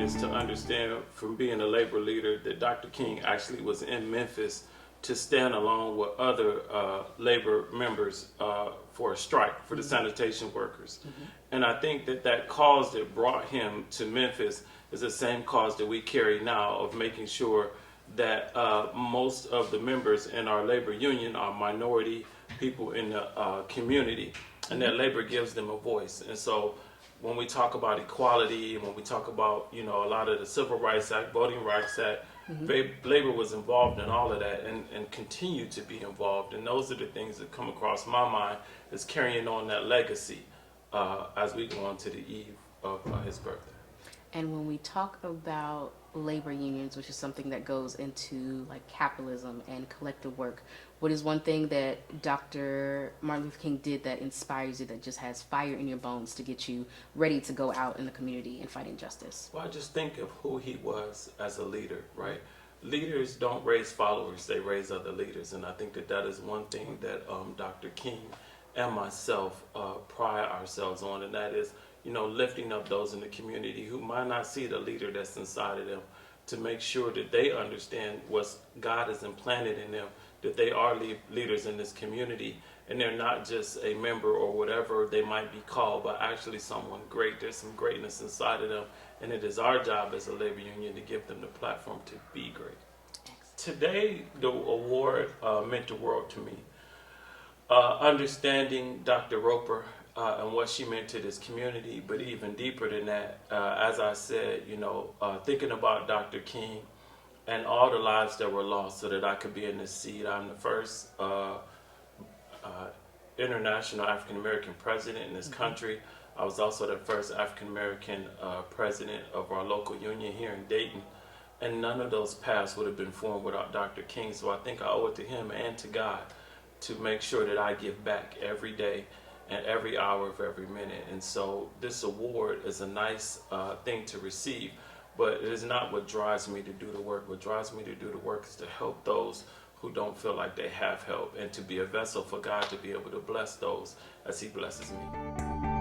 is to understand from being a labor leader that Dr. King actually was in Memphis to stand along with other labor members for a strike for the sanitation workers. And I think that that cause that brought him to Memphis is the same cause that we carry now of making sure that most of the members in our labor union are minority people in the community, and that labor gives them a voice. And so when we talk about equality, and when we talk about, you know, a lot of the Civil Rights Act, Voting Rights Act, labor was involved in all of that and continue to be involved. And those are the things that come across my mind is carrying on that legacy as we go on to the eve of his birthday. And when we talk about labor unions, which is something that goes into like capitalism and collective work, what is one thing that Dr. Martin Luther King did that inspires you, that just has fire in your bones to get you ready to go out in the community and fight injustice? Well, I just think of who he was as a leader, right? Leaders don't raise followers, they raise other leaders. And I think that that is one thing that Dr. King and myself pride ourselves on, and that is, you know, lifting up those in the community who might not see the leader that's inside of them, to make sure that they understand what God has implanted in them, that they are leaders in this community, and they're not just a member or whatever they might be called, but actually someone great. There's some greatness inside of them, and it is our job as a labor union to give them the platform to be great. Excellent. Today, the award meant the world to me. Understanding Dr. Roper and what she meant to this community, but even deeper than that, as I said, you know, thinking about Dr. King and all the lives that were lost so that I could be in this seat. I'm the first international African-American president in this country. I was also the first African-American president of our local union here in Dayton. And none of those paths would have been formed without Dr. King. So I think I owe it to him and to God to make sure that I give back every day and every hour of every minute. And so this award is a nice thing to receive, but it is not what drives me to do the work. What drives me to do the work is to help those who don't feel like they have help, and to be a vessel for God to be able to bless those as he blesses me.